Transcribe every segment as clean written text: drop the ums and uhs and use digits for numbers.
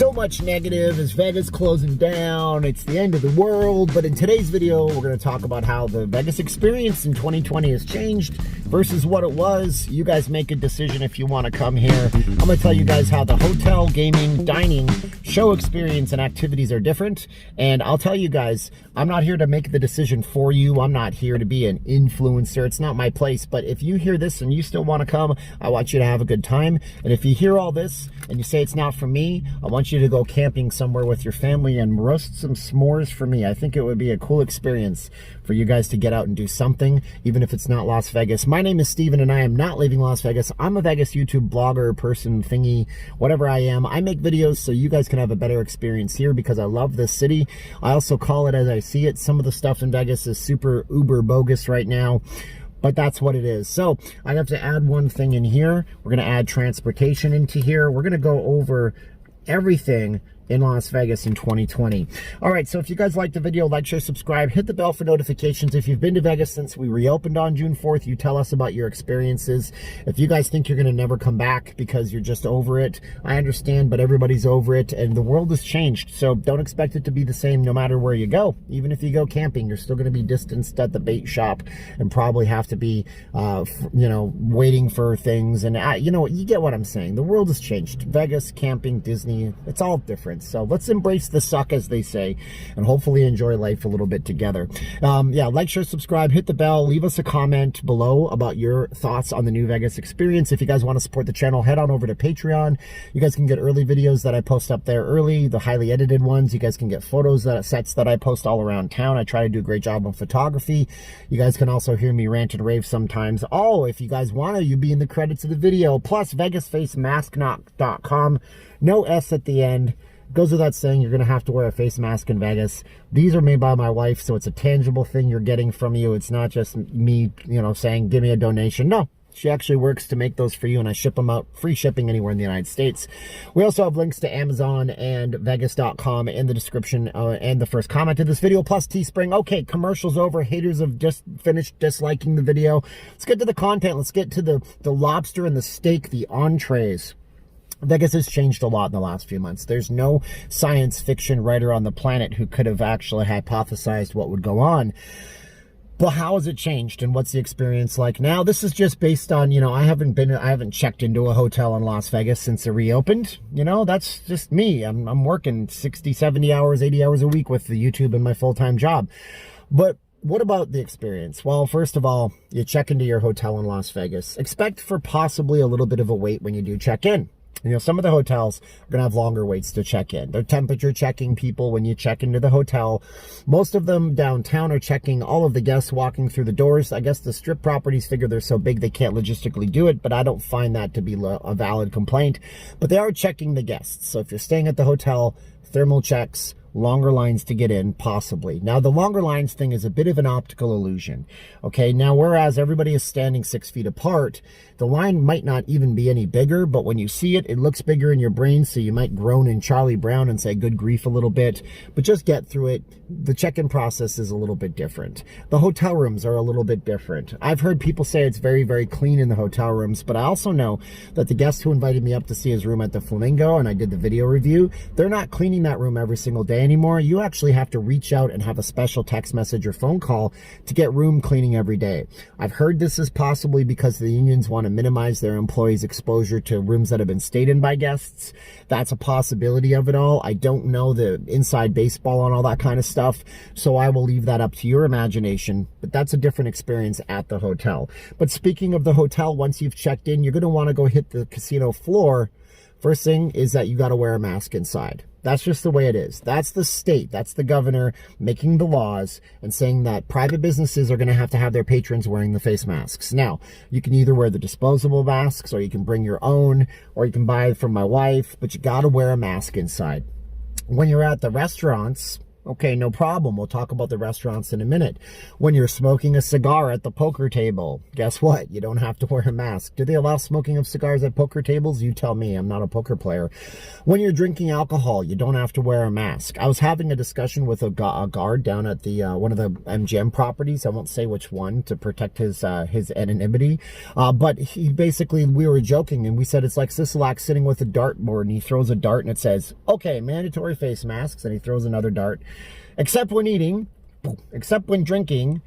So much negative. Is Vegas closing down? It's the end of the world. But in today's video, we're going to talk about how the Vegas experience in 2020 has changed versus what it was. You guys make a decision if you want to come here. I'm going to tell you guys how the hotel, gaming, dining, show experience and activities are different. And I'll tell you guys, I'm not here to make the decision for you. I'm not here to be an influencer. It's not my place. But if you hear this and you still want to come, I want you to have a good time. And if you hear all this and you say it's not for me, I want you to go camping somewhere with your family and roast some s'mores for me. I think it would be a cool experience for you guys to get out and do something, even if it's not Las Vegas. My name is Steven and I am not leaving Las Vegas. I'm a Vegas YouTube blogger, person, thingy, whatever I am. I make videos so you guys can have a better experience here because I love this city. I also call it as I see it. Some of the stuff in Vegas is super uber bogus right now, but that's what it is. So I have to add one thing in here. We're going to add transportation into here. We're going to go over everything in Las Vegas in 2020. All right, so if you guys like the video, like, share, subscribe, hit the bell for notifications. If you've been to Vegas since we reopened on June 4th, you tell us about your experiences. If you guys think you're going to never come back because you're just over it, I understand, but everybody's over it and the world has changed. So don't expect it to be the same no matter where you go. Even if you go camping, you're still going to be distanced at the bait shop and probably have to be, waiting for things. And you get what I'm saying. The world has changed. Vegas, camping, Disney, it's all different. So let's embrace the suck, as they say, and hopefully enjoy life a little bit together. Yeah, like, share, subscribe, hit the bell, leave us a comment below about your thoughts on the new Vegas experience. If you guys want to support the channel, head on over to Patreon. You guys can get early videos that I post up there early, the highly edited ones. You guys can get photos, sets that I post all around town. I try to do a great job on photography. You guys can also hear me rant and rave sometimes. Oh, if you guys want to, you'll be in the credits of the video. Plus, VegasFaceMask.com. No S at the end. Goes without saying, you're going to have to wear a face mask in Vegas. These are made by my wife, so it's a tangible thing you're getting from you. It's not just me, saying, give me a donation. No, she actually works to make those for you, and I ship them out, free shipping anywhere in the United States. We also have links to Amazon and Vegas.com in the description and the first comment to this video, plus Teespring. Okay, commercials over. Haters have just finished disliking the video. Let's get to the content. Let's get to the lobster and the steak, the entrees. Vegas has changed a lot in the last few months. There's no science fiction writer on the planet who could have actually hypothesized what would go on. But how has it changed and what's the experience like now? This is just based on, I haven't checked into a hotel in Las Vegas since it reopened. That's just me. I'm working 60, 70 hours, 80 hours a week with the YouTube and my full-time job. But what about the experience? Well, first of all, you check into your hotel in Las Vegas. Expect for possibly a little bit of a wait when you do check in. Some of the hotels are going to have longer waits to check in. They're temperature checking people when you check into the hotel. Most of them downtown are checking all of the guests walking through the doors. I guess the strip properties figure they're so big they can't logistically do it, but I don't find that to be a valid complaint. But they are checking the guests. So if you're staying at the hotel, thermal checks, longer lines to get in, possibly. Now, the longer lines thing is a bit of an optical illusion. Okay, now whereas everybody is standing 6 feet apart, the line might not even be any bigger, but when you see it, it looks bigger in your brain, so you might groan in Charlie Brown and say good grief a little bit, but just get through it. The check-in process is a little bit different. The hotel rooms are a little bit different. I've heard people say it's very, very clean in the hotel rooms, but I also know that the guest who invited me up to see his room at the Flamingo, and I did the video review, they're not cleaning that room every single day anymore. You actually have to reach out and have a special text message or phone call to get room cleaning every day. I've heard this is possibly because the unions want to minimize their employees' exposure to rooms that have been stayed in by guests. That's a possibility of it all. I don't know the inside baseball on all that kind of stuff, so I will leave that up to your imagination, but that's a different experience at the hotel. But speaking of the hotel, once you've checked in, you're going to want to go hit the casino floor. First thing is that you got to wear a mask inside. That's just the way it is. That's the state. That's the governor making the laws and saying that private businesses are going to have their patrons wearing the face masks. Now, you can either wear the disposable masks or you can bring your own or you can buy it from my wife, but you got to wear a mask inside. When you're at the restaurants, Okay, no problem. We'll talk about the restaurants in a minute. When you're smoking a cigar at the poker table, guess what? You don't have to wear a mask. Do they allow smoking of cigars at poker tables? You tell me. I'm not a poker player. When you're drinking alcohol, you don't have to wear a mask. I was having a discussion with a guard down at the one of the MGM properties. I won't say which one to protect his anonymity. But we were joking and we said it's like Sisolak sitting with a dartboard and he throws a dart and it says, okay, mandatory face masks, and he throws another dart. Except when eating, except when drinking,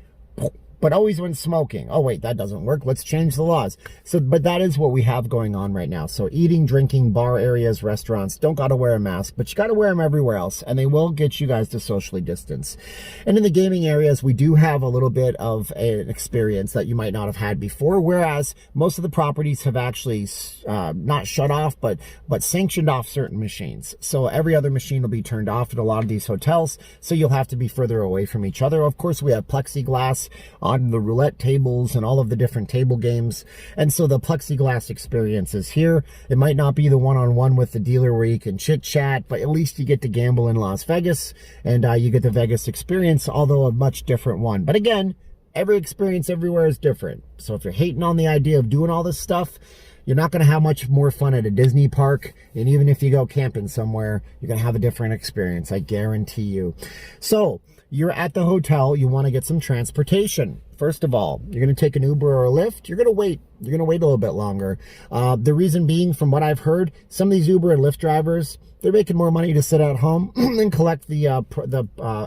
but always when smoking. Oh, wait, that doesn't work. Let's change the laws. But that is what we have going on right now. So eating, drinking, bar areas, restaurants, don't got to wear a mask, but you got to wear them everywhere else, and they will get you guys to socially distance. And in the gaming areas, we do have a little bit of an experience that you might not have had before, whereas most of the properties have actually not shut off, but sanctioned off certain machines. So every other machine will be turned off at a lot of these hotels, so you'll have to be further away from each other. Of course, we have plexiglass on the roulette tables and all of the different table games, and so the plexiglass experience is here. It might not be the one-on-one with the dealer where you can chit-chat, but at least you get to gamble in Las Vegas, and you get the Vegas experience, although a much different one. But again, every experience everywhere is different. So if you're hating on the idea of doing all this stuff, you're not going to have much more fun at a Disney park, and even if you go camping somewhere, you're going to have a different experience, I guarantee you. So you're at the hotel, you want to get some transportation. First of all, you're going to take an Uber or a Lyft. You're going to wait. You're going to wait a little bit longer. The reason being, from what I've heard, some of these Uber and Lyft drivers, they're making more money to sit at home and collect the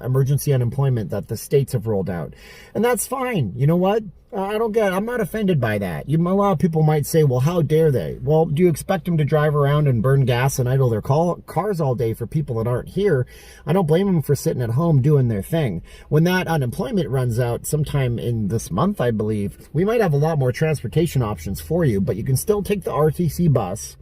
emergency unemployment that the states have rolled out. And that's fine. You know what? I'm not offended by that. A lot of people might say, well, how dare they? Well, do you expect them to drive around and burn gas and idle their cars all day for people that aren't here? I don't blame them for sitting at home doing their thing. When that unemployment runs out sometime in this month, I believe, we might have a lot more transportation options for you, but you can still take the RTC bus,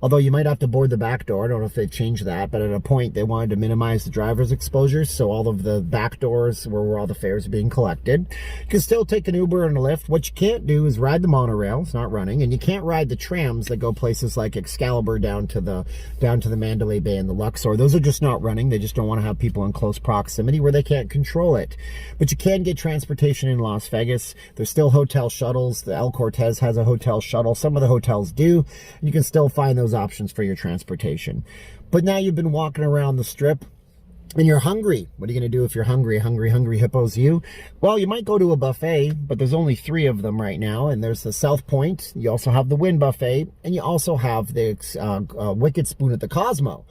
although you might have to board the back door. I don't know if they changed that, but at a point they wanted to minimize the driver's exposures, so all of the back doors were where all the fares are being collected. You can still take an Uber and a Lyft. What you can't do is ride the monorail. It's not running, and you can't ride the trams that go places like Excalibur down to the Mandalay Bay and the Luxor. Those are just not running. They just don't want to have people in close proximity where they can't control it. But you can get transportation in Las Vegas. There's still hotel shuttles. The El Cortez has a hotel shuttle. Some of the hotels do, and you can still find those options for your transportation. But now you've been walking around the Strip and you're hungry. What are you going to do if you're hungry? Hungry hippos you? Well, you might go to a buffet, but there's only 3 of them right now. And there's the South Point. You also have the Wynn Buffet. And you also have the Wicked Spoon at the Cosmo.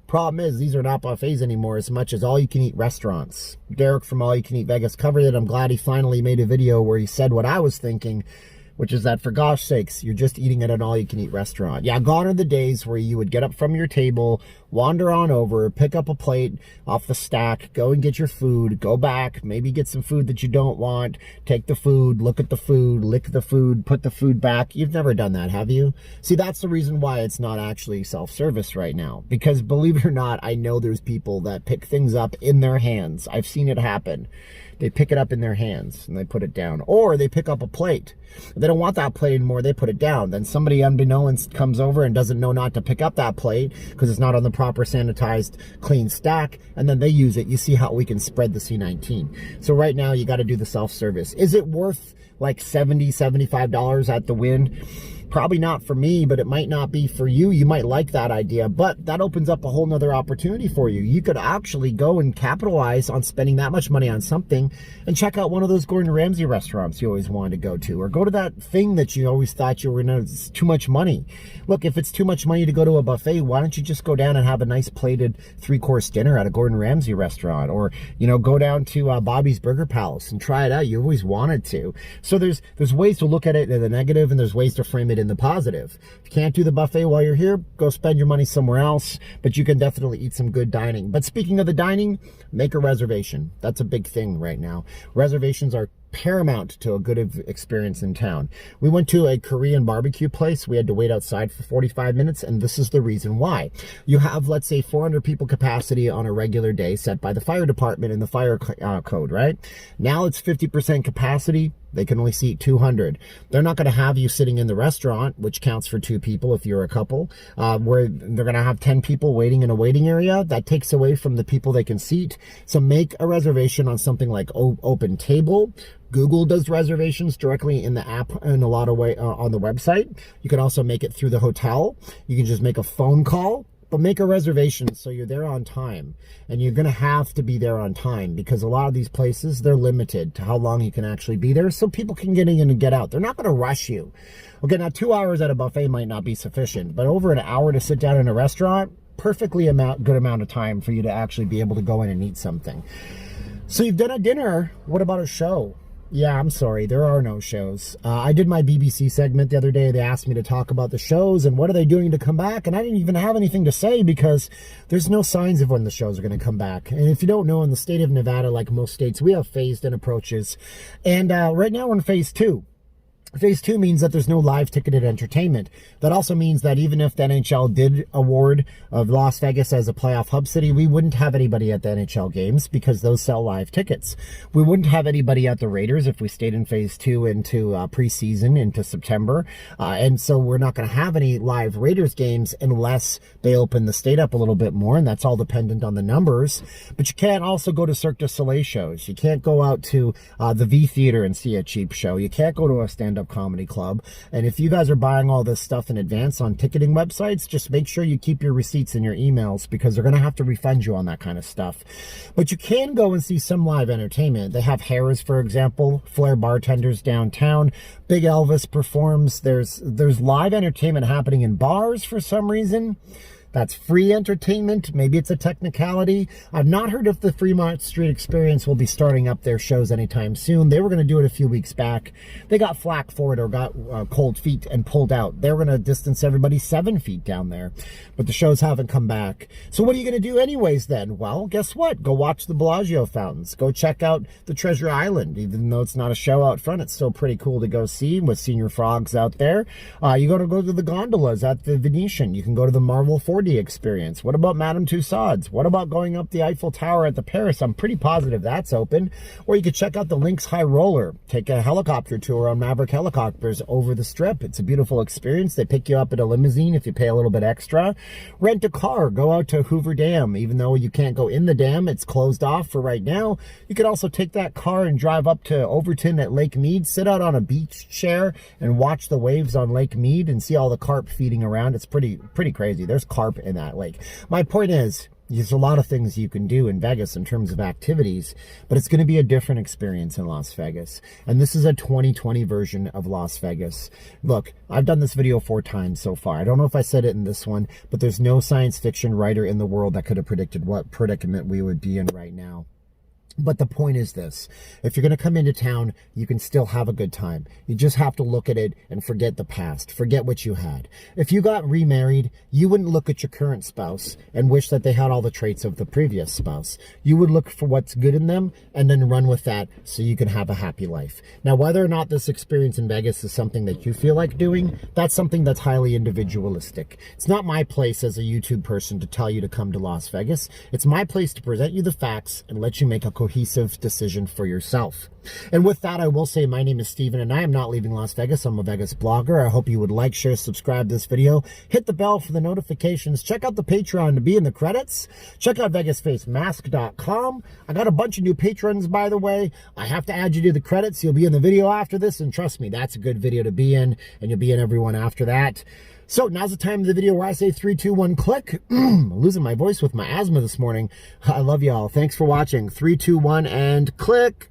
Problem is, these are not buffets anymore as much as all-you-can-eat restaurants. Derek from All You Can Eat Vegas covered it. I'm glad he finally made a video where he said what I was thinking, which is that, for gosh sakes, you're just eating at an all-you-can-eat restaurant. Yeah, gone are the days where you would get up from your table, wander on over, pick up a plate off the stack, go and get your food, go back, maybe get some food that you don't want, take the food, look at the food, lick the food, put the food back. You've never done that, have you? See, that's the reason why it's not actually self-service right now. Because believe it or not, I know there's people that pick things up in their hands. I've seen it happen. They pick it up in their hands and they put it down. Or they pick up a plate. They don't want that plate anymore. They put it down. Then somebody unbeknownst comes over and doesn't know not to pick up that plate because it's not on the proper sanitized, clean stack. And then they use it. You see how we can spread the C19. So right now you got to do the self-service. Is it worth like $70, $75 at the Wynn? Probably not for me, but it might not be for you. You might like that idea, but that opens up a whole nother opportunity for you. You could actually go and capitalize on spending that much money on something and check out one of those Gordon Ramsay restaurants you always wanted to go to, or go to that thing that you always thought you were going to, it's too much money. Look, if it's too much money to go to a buffet, why don't you just go down and have a nice plated 3-course dinner at a Gordon Ramsay restaurant, or, you know, go down to Bobby's Burger Palace and try it out. You always wanted to. So there's ways to look at it in the negative, and there's ways to frame it in the positive. If you can't do the buffet while you're here, go spend your money somewhere else, but you can definitely eat some good dining. But speaking of the dining, make a reservation. That's a big thing right now. Reservations are paramount to a good experience in town. We went to a Korean barbecue place. We had to wait outside for 45 minutes, and this is the reason why. You have, let's say, 400 people capacity on a regular day set by the fire department in the fire code, right? Now it's 50% capacity. They can only seat 200. They're not going to have you sitting in the restaurant, which counts for 2 people if you're a couple, where they're going to have 10 people waiting in a waiting area. That takes away from the people they can seat. So make a reservation on something like Open Table. Google does reservations directly in the app in a lot of way on the website. You can also make it through the hotel. You can just make a phone call. But make a reservation so you're there on time. And you're going to have to be there on time because a lot of these places, they're limited to how long you can actually be there so people can get in and get out. They're not going to rush you. Okay, now 2 hours at a buffet might not be sufficient, but over an hour to sit down in a restaurant, perfectly good amount of time for you to actually be able to go in and eat something. So you've done a dinner. What about a show? Yeah, I'm sorry. There are no shows. I did my BBC segment the other day. They asked me to talk about the shows and what are they doing to come back. And I didn't even have anything to say because there's no signs of when the shows are going to come back. And if you don't know, in the state of Nevada, like most states, we have phased in approaches. And right now we're in phase 2. Phase 2 means that there's no live ticketed entertainment. That also means that even if the NHL did award of Las Vegas as a playoff hub city, we wouldn't have anybody at the NHL games because those sell live tickets. We wouldn't have anybody at the Raiders if we stayed in phase 2 into preseason, into September. And so we're not going to have any live Raiders games unless they open the state up a little bit more, and that's all dependent on the numbers. But you can't also go to Cirque du Soleil shows. You can't go out to the V Theater and see a cheap show. You can't go to a stand-up comedy club. And if you guys are buying all this stuff in advance on ticketing websites, just make sure you keep your receipts in your emails because they're going to have to refund you on that kind of stuff. But you can go and see some live entertainment. They have Harrah's, for example, Flair Bartenders downtown. Big Elvis performs. There's live entertainment happening in bars for some reason. That's free entertainment. Maybe it's a technicality. I've not heard if the Fremont Street Experience will be starting up their shows anytime soon. They were going to do it a few weeks back. They got flack for it or got cold feet and pulled out. They were going to distance everybody 7 feet down there. But the shows haven't come back. So what are you going to do anyways then? Well, guess what? Go watch the Bellagio fountains. Go check out the Treasure Island. Even though it's not a show out front, it's still pretty cool to go see with Senior Frogs out there. You got to go to the gondolas at the Venetian. You can go to the Marvel 4D experience. What about Madame Tussauds? What about going up the Eiffel Tower at the Paris? I'm pretty positive that's open. Or you could check out the Lynx High Roller. Take a helicopter tour on Maverick helicopters over the Strip. It's a beautiful experience. They pick you up in a limousine if you pay a little bit extra. Rent a car. Go out to Hoover Dam. Even though you can't go in the dam, it's closed off for right now. You could also take that car and drive up to Overton at Lake Mead, sit out on a beach chair and watch the waves on Lake Mead and see all the carp feeding around. It's pretty crazy. There's carp in that lake. My point is, there's a lot of things you can do in Vegas in terms of activities, but it's going to be a different experience in Las Vegas. And this is a 2020 version of Las Vegas. Look, I've done this video 4 times so far. I don't know if I said it in this one, but there's no science fiction writer in the world that could have predicted what predicament we would be in right now. But the point is this: if you're going to come into town, you can still have a good time. You just have to look at it and forget the past. Forget what you had. If you got remarried, you wouldn't look at your current spouse and wish that they had all the traits of the previous spouse. You would look for what's good in them and then run with that so you can have a happy life. Now, whether or not this experience in Vegas is something that you feel like doing, that's something that's highly individualistic. It's not my place as a YouTube person to tell you to come to Las Vegas. It's my place to present you the facts and let you make a cohesive decision for yourself. And with that, I will say my name is Steven and I am not leaving Las Vegas. I'm a Vegas blogger. I hope you would like, share, subscribe this video. Hit the bell for the notifications. Check out the Patreon to be in the credits. Check out VegasFaceMask.com. I got a bunch of new patrons, by the way. I have to add you to the credits. You'll be in the video after this, and trust me, that's a good video to be in, and you'll be in everyone after that. So now's the time of the video where I say 3, 2, 1, click. I'm losing my voice with my asthma this morning. I love y'all. Thanks for watching. 3, 2, 1, and click.